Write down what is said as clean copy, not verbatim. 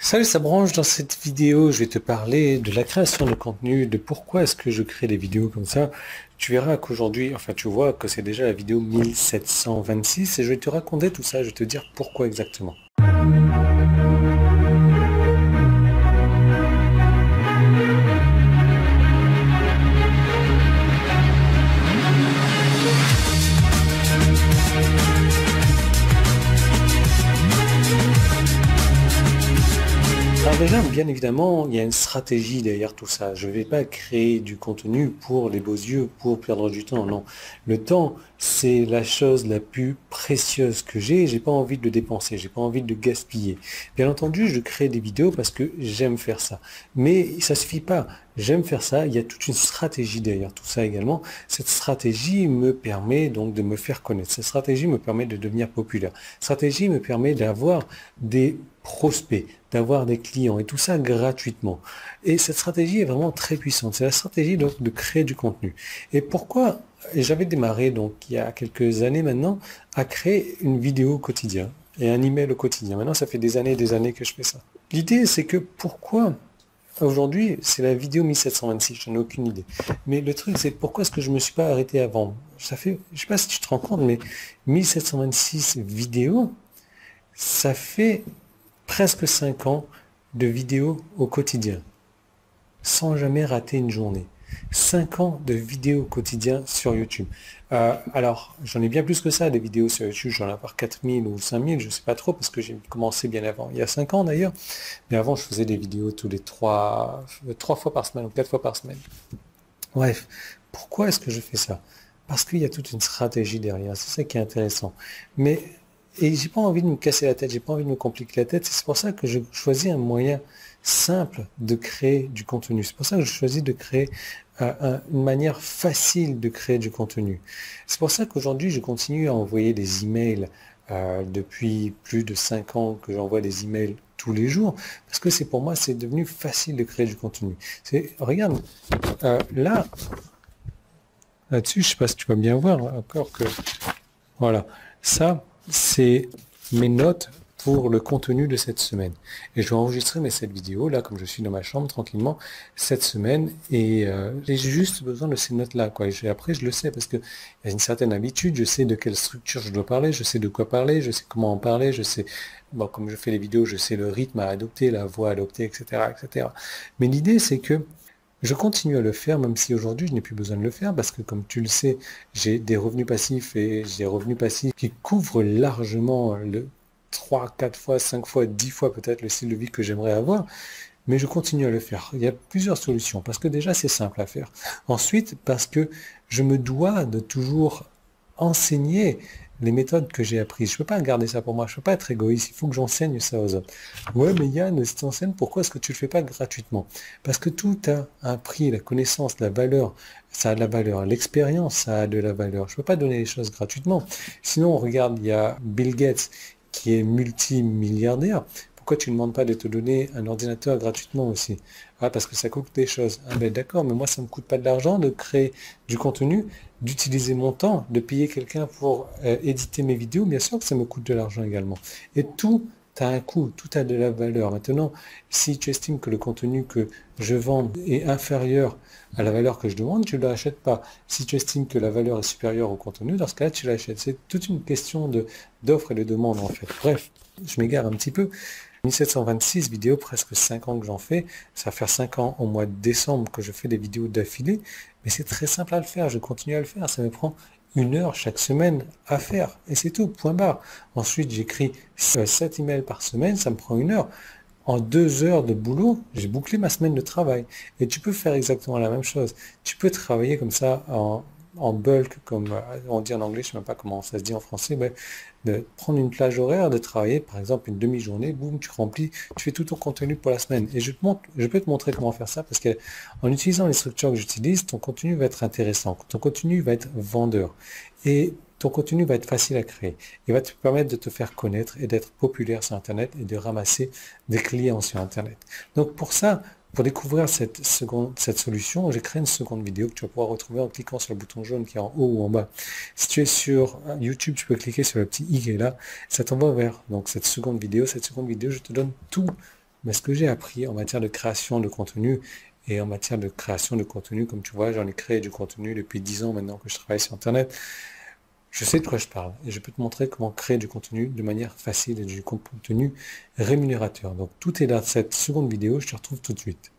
Salut, ça branche. Dans cette vidéo, je vais te parler de la création de contenu, de pourquoi est-ce que je crée des vidéos comme ça. Tu verras qu'aujourd'hui, enfin tu vois que c'est déjà la vidéo 1726 et je vais te raconter tout ça, je vais te dire pourquoi exactement. Alors déjà, bien évidemment, il y a une stratégie derrière tout ça. Je ne vais pas créer du contenu pour les beaux yeux, pour perdre du temps, non. Le temps, c'est la chose la plus précieuse que j'ai pas envie de le dépenser, j'ai pas envie de le gaspiller. Bien entendu, je crée des vidéos parce que j'aime faire ça. Mais ça suffit pas. J'aime faire ça, il y a toute une stratégie derrière tout ça également. Cette stratégie me permet donc de me faire connaître. Cette stratégie me permet de devenir populaire. Cette stratégie me permet d'avoir des prospects, d'avoir des clients et tout ça gratuitement. Et cette stratégie est vraiment très puissante. C'est la stratégie donc de créer du contenu. Et pourquoi j'avais démarré donc il y a quelques années maintenant à créer une vidéo au quotidien et un email au quotidien. Maintenant, ça fait des années et des années que je fais ça. L'idée, c'est que pourquoi aujourd'hui, c'est la vidéo 1726, je n'ai aucune idée. Mais le truc, c'est pourquoi est-ce que je ne me suis pas arrêté avant? Ça fait, je sais pas si tu te rends compte, mais 1726 vidéos, ça fait presque 5 ans de vidéos au quotidien, sans jamais rater une journée. 5 ans de vidéos au quotidien sur YouTube. Alors, j'en ai bien plus que ça, des vidéos sur YouTube, j'en ai à part 4000 ou 5000, je sais pas trop, parce que j'ai commencé bien avant, il y a 5 ans d'ailleurs, mais avant je faisais des vidéos tous les 3 fois par semaine ou 4 fois par semaine. Bref, pourquoi est-ce que je fais ça? Parce qu'il y a toute une stratégie derrière, c'est ça qui est intéressant. Mais, et j'ai pas envie de me casser la tête, j'ai pas envie de me compliquer la tête, c'est pour ça que je choisis un moyen simple de créer du contenu. C'est pour ça que je choisis de créer une manière facile de créer du contenu. C'est pour ça qu'aujourd'hui, je continue à envoyer des emails depuis plus de 5 ans que j'envoie des emails tous les jours, parce que c'est pour moi, c'est devenu facile de créer du contenu. Regarde, là, là-dessus, je sais pas si tu vas bien voir, encore que, voilà, ça, c'est mes notes pour le contenu de cette semaine. Et je vais enregistrer cette vidéo là, comme je suis dans ma chambre tranquillement, cette semaine, et j'ai juste besoin de ces notes-là, quoi. Et après, je le sais, parce que il y a une certaine habitude, je sais de quelle structure je dois parler, je sais de quoi parler, je sais comment en parler, je sais, bon, comme je fais les vidéos, je sais le rythme à adopter, la voix à adopter, etc., etc. Mais l'idée, c'est que je continue à le faire, même si aujourd'hui je n'ai plus besoin de le faire, parce que comme tu le sais, j'ai des revenus passifs et j'ai des revenus passifs qui couvrent largement le 3, 4 fois, 5 fois, 10 fois peut-être le style de vie que j'aimerais avoir, mais je continue à le faire. Il y a plusieurs solutions, parce que déjà c'est simple à faire. Ensuite, parce que je me dois de toujours enseigner les méthodes que j'ai apprises. Je ne peux pas garder ça pour moi, je ne peux pas être égoïste, il faut que j'enseigne ça aux autres. Ouais, mais Yann, si tu enseignes, pourquoi est-ce que tu ne le fais pas gratuitement? Parce que tout a un prix, la connaissance, la valeur, ça a de la valeur. L'expérience, ça a de la valeur. Je ne peux pas donner les choses gratuitement. Sinon, regarde, il y a Bill Gates qui est multimilliardaire. Pourquoi tu ne demandes pas de te donner un ordinateur gratuitement aussi? Ah, parce que ça coûte des choses. Ah ben d'accord, mais moi ça ne me coûte pas de l'argent de créer du contenu, d'utiliser mon temps, de payer quelqu'un pour éditer mes vidéos. Bien sûr que ça me coûte de l'argent également. Et tout a un coût, tout a de la valeur. Maintenant, si tu estimes que le contenu que je vends est inférieur à la valeur que je demande, tu ne l'achètes pas. Si tu estimes que la valeur est supérieure au contenu, dans ce cas-là, tu l'achètes. C'est toute une question d'offre et de demande en fait. Bref, je m'égare un petit peu. 1726 vidéos, presque 5 ans que j'en fais. Ça va faire 5 ans au mois de décembre que je fais des vidéos d'affilée. Mais c'est très simple à le faire, je continue à le faire. Ça me prend 1 heure chaque semaine à faire. Et c'est tout, point barre. Ensuite, j'écris 7 emails par semaine, ça me prend 1 heure. En 2 heures de boulot, j'ai bouclé ma semaine de travail. Et tu peux faire exactement la même chose. Tu peux travailler comme ça en bulk, comme on dit en anglais, je ne sais même pas comment ça se dit en français, mais de prendre une plage horaire, de travailler par exemple une demi-journée, boum, tu remplis, tu fais tout ton contenu pour la semaine. Et je peux te montrer comment faire ça, parce qu'en utilisant les structures que j'utilise, ton contenu va être intéressant, ton contenu va être vendeur. Et ton contenu va être facile à créer. Il va te permettre de te faire connaître et d'être populaire sur Internet et de ramasser des clients sur Internet. Donc pour ça, pour découvrir cette solution, j'ai créé une seconde vidéo que tu vas pouvoir retrouver en cliquant sur le bouton jaune qui est en haut ou en bas. Si tu es sur YouTube, tu peux cliquer sur le petit i qui est là. Ça t'envoie vers donc, cette seconde vidéo. Cette seconde vidéo, je te donne tous Mais ce que j'ai appris en matière de création de contenu et en matière de création de contenu, comme tu vois, j'en ai créé du contenu depuis 10 ans maintenant que je travaille sur Internet. Je sais de quoi je parle et je peux te montrer comment créer du contenu de manière facile et du contenu rémunérateur. Donc tout est dans cette seconde vidéo, je te retrouve tout de suite.